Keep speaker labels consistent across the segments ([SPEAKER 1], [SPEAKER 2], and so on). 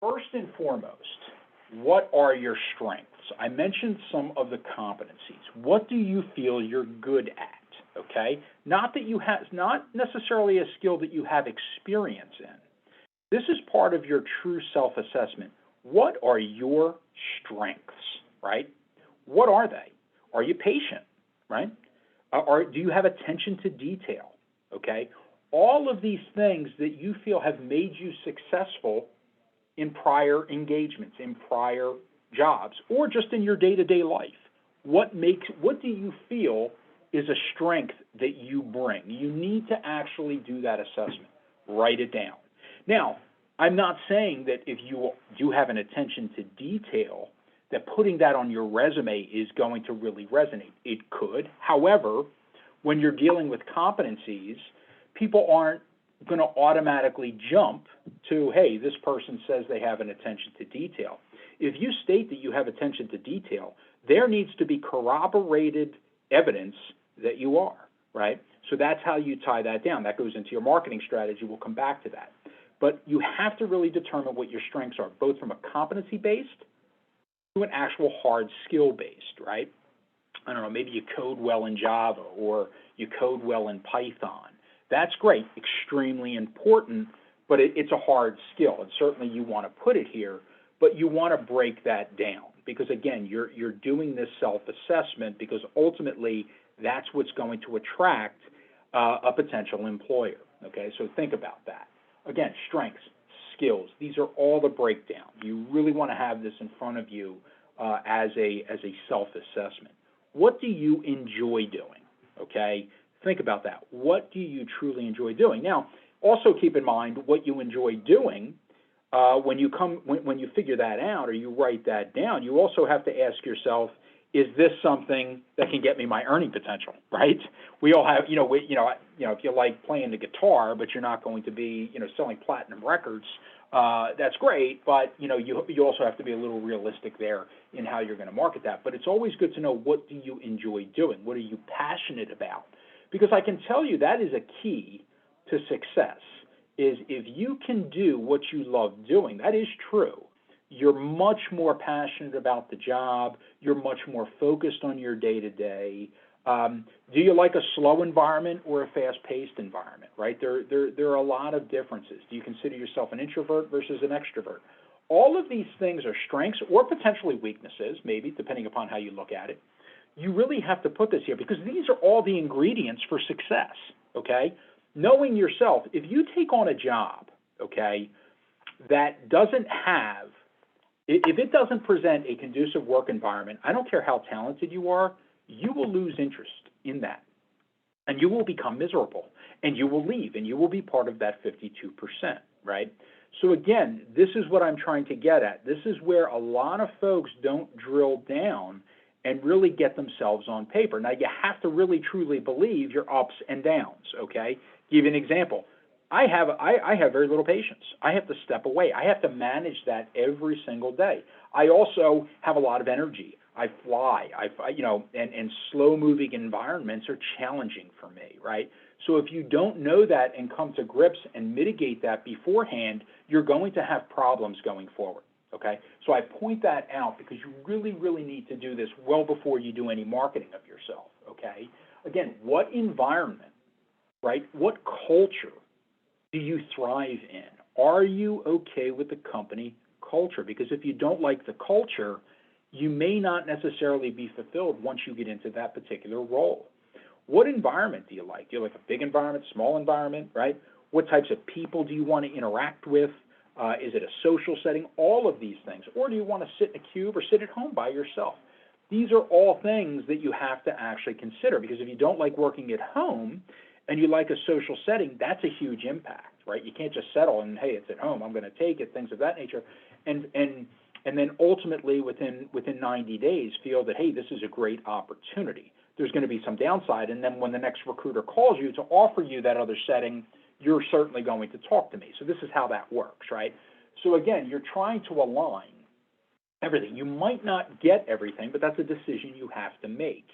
[SPEAKER 1] First and foremost, what are your strengths? I mentioned some of the competencies. What do you feel you're good at? Okay? Not that you have, not necessarily a skill that you have experience in. This is part of your true self assessment. What are your strengths, right? What are they? Are you patient, right? Do you have attention to detail? Okay? All of these things that you feel have made you successful in prior engagements, in prior jobs, or just in your day-to-day life. What do you feel is a strength that you bring? You need to actually do that assessment. Write it down. Now, I'm not saying that if you do have an attention to detail, that putting that on your resume is going to really resonate. It could. However, when you're dealing with competencies, people aren't going to automatically jump to, hey, this person says they have an attention to detail. If you state that you have attention to detail, there needs to be corroborated evidence that you are, right? So that's how you tie that down. That goes into your marketing strategy. We'll come back to that. But you have to really determine what your strengths are, both from a competency-based to an actual hard skill-based, right? I don't know, maybe you code well in Java or you code well in Python. That's great, extremely important, but it's a hard skill, and certainly you want to put it here, but you want to break that down because, again, you're doing this self-assessment because ultimately that's what's going to attract a potential employer, okay? So think about that. Again, strengths, skills, these are all the breakdown. You really want to have this in front of you as a self-assessment. What do you enjoy doing, okay? Think about that. What do you truly enjoy doing? Now, also keep in mind what you enjoy doing when you figure that out or you write that down. You also have to ask yourself, is this something that can get me my earning potential? Right? We all have, if you like playing the guitar, but you're not going to be, selling platinum records. That's great, but you also have to be a little realistic there in how you're going to market that. But it's always good to know, what do you enjoy doing? What are you passionate about? Because I can tell you that is a key to success, is if you can do what you love doing. That is true. You're much more passionate about the job. You're much more focused on your day-to-day. Do you like a slow environment or a fast-paced environment, right? There are a lot of differences. Do you consider yourself an introvert versus an extrovert? All of these things are strengths or potentially weaknesses, maybe, depending upon how you look at it. You really have to put this here because these are all the ingredients for success, okay? Knowing yourself, if you take on a job, okay, that doesn't have, if it doesn't present a conducive work environment, I don't care how talented you are, you will lose interest in that. And you will become miserable. And you will leave. And you will be part of that 52%, right? So again, this is what I'm trying to get at. This is where a lot of folks don't drill down and really get themselves on paper. Now, you have to really, truly believe your ups and downs, okay? Give you an example. I have very little patience. I have to step away. I have to manage that every single day. I also have a lot of energy. I fly. And slow-moving environments are challenging for me, right? So if you don't know that and come to grips and mitigate that beforehand, you're going to have problems going forward, okay? So I point that out because you really, really need to do this well before you do any marketing of yourself, okay? Again, what environment, right? What culture do you thrive in? Are you okay with the company culture? Because if you don't like the culture, you may not necessarily be fulfilled once you get into that particular role. What environment do you like? Do you like a big environment, small environment, right? What types of people do you want to interact with? Is it a social setting? All of these things. Or do you want to sit in a cube or sit at home by yourself? These are all things that you have to actually consider, because if you don't like working at home and you like a social setting, that's a huge impact, right? You can't just settle and, hey, it's at home, I'm going to take it, things of that nature. And then ultimately within 90 days feel that, hey, this is a great opportunity. There's going to be some downside, and then when the next recruiter calls you to offer you that other setting, you're certainly going to talk to me. So this is how that works, right? So again, you're trying to align everything. You might not get everything, but that's a decision you have to make.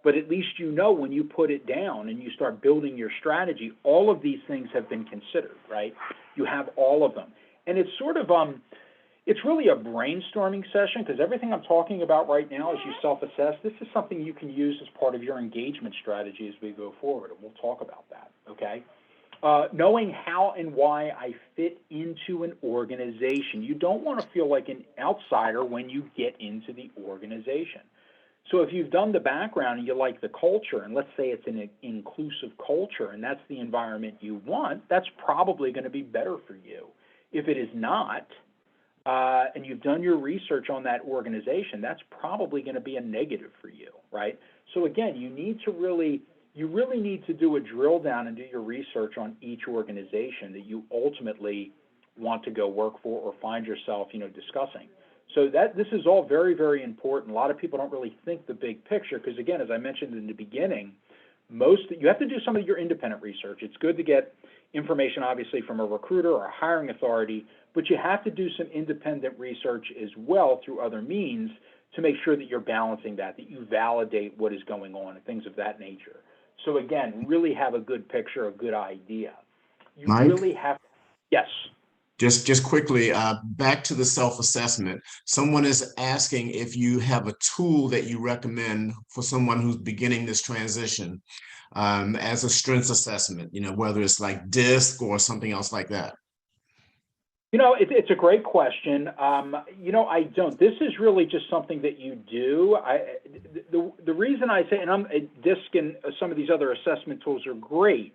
[SPEAKER 1] But at least you know when you put it down and you start building your strategy, all of these things have been considered, right? You have all of them. And it's sort of It's really a brainstorming session because everything I'm talking about right now as you self-assess, this is something you can use as part of your engagement strategy as we go forward, and we'll talk about that, okay? Knowing how and why I fit into an organization. You don't want to feel like an outsider when you get into the organization. So if you've done the background and you like the culture, and let's say it's an inclusive culture and that's the environment you want, that's probably going to be better for you. If it is not, and you've done your research on that organization, that's probably going to be a negative for you, right? So again, you really need to do a drill down and do your research on each organization that you ultimately want to go work for or find yourself, discussing. So this is all very, very important. A lot of people don't really think the big picture because, again, as I mentioned in the beginning, you have to do some of your independent research. It's good to get information, obviously, from a recruiter or a hiring authority, but you have to do some independent research as well through other means to make sure that you're balancing that you validate what is going on and things of that nature. So again, really have a good picture, a good idea. You
[SPEAKER 2] Mike?
[SPEAKER 1] really have, yes.
[SPEAKER 2] Just quickly, back to the self-assessment. Someone is asking if you have a tool that you recommend for someone who's beginning this transition as a strengths assessment, whether it's like DISC or something else like that.
[SPEAKER 1] It's a great question. I don't. This is really just something that you do. The reason I say, and DISC and some of these other assessment tools are great.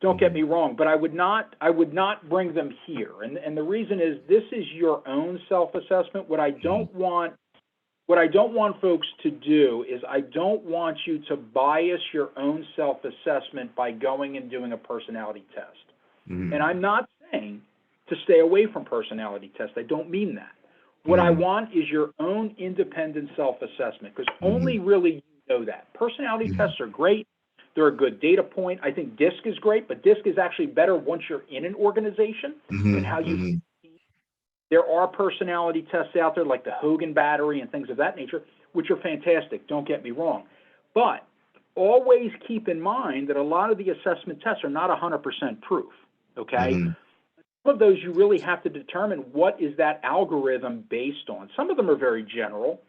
[SPEAKER 1] Don't get me wrong, but I would not bring them here. And the reason is this is your own self-assessment. What I don't want folks to do is I don't want you to bias your own self-assessment by going and doing a personality test. And I'm not saying to stay away from personality tests. I don't mean that. What I want is your own independent self-assessment because only really you know that. Personality tests are great. They're a good data point. I think DISC is great, but DISC is actually better once you're in an organization and how you There are personality tests out there like the Hogan Battery and things of that nature, which are fantastic. Don't get me wrong. But always keep in mind that a lot of the assessment tests are not 100% proof, okay? Some of those you really have to determine what is that algorithm based on. Some of them are very general,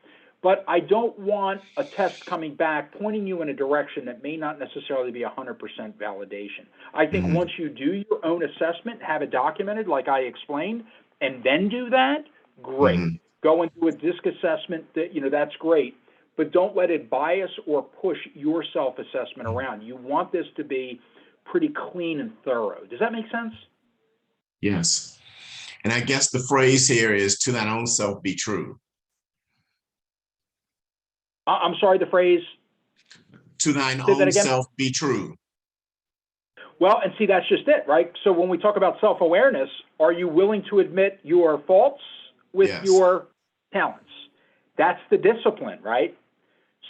[SPEAKER 1] but I don't want a test coming back pointing you in a direction that may not necessarily be 100% validation. I think once you do your own assessment, have it documented like I explained, and then do that, great. Go and do a DISC assessment, that's great. But don't let it bias or push your self-assessment around. You want this to be pretty clean and thorough. Does that make sense?
[SPEAKER 2] Yes. And I guess the phrase here is to thine own self be true.
[SPEAKER 1] I'm sorry, the phrase?
[SPEAKER 2] To thine own self be true.
[SPEAKER 1] Well, and see, that's just it, right? So when we talk about self-awareness, are you willing to admit your faults with your talents? That's the discipline, right?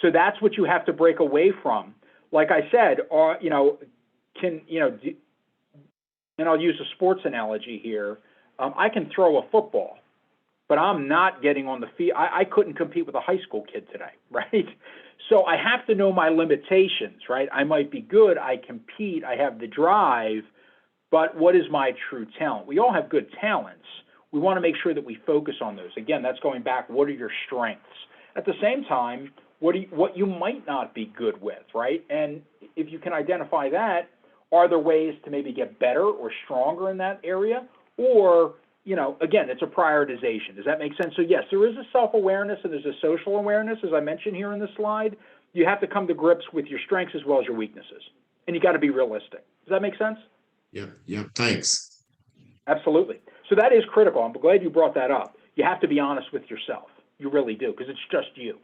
[SPEAKER 1] So that's what you have to break away from. Like I said, and I'll use a sports analogy here. I can throw a football, but I'm not getting on the field. I couldn't compete with a high school kid today, right? So I have to know my limitations, right? I might be good, I compete, I have the drive, but what is my true talent? We all have good talents. We want to make sure that we focus on those. Again, that's going back, what are your strengths? At the same time, what you might not be good with, right? And if you can identify that, are there ways to maybe get better or stronger in that area? Or, again, it's a prioritization. Does that make sense? So yes, there is a self-awareness and there's a social awareness, as I mentioned here in the slide. You have to come to grips with your strengths as well as your weaknesses. And you got to be realistic. Does that make sense?
[SPEAKER 2] Yeah, thanks.
[SPEAKER 1] Absolutely. So that is critical. I'm glad you brought that up. You have to be honest with yourself. You really do, because it's just you.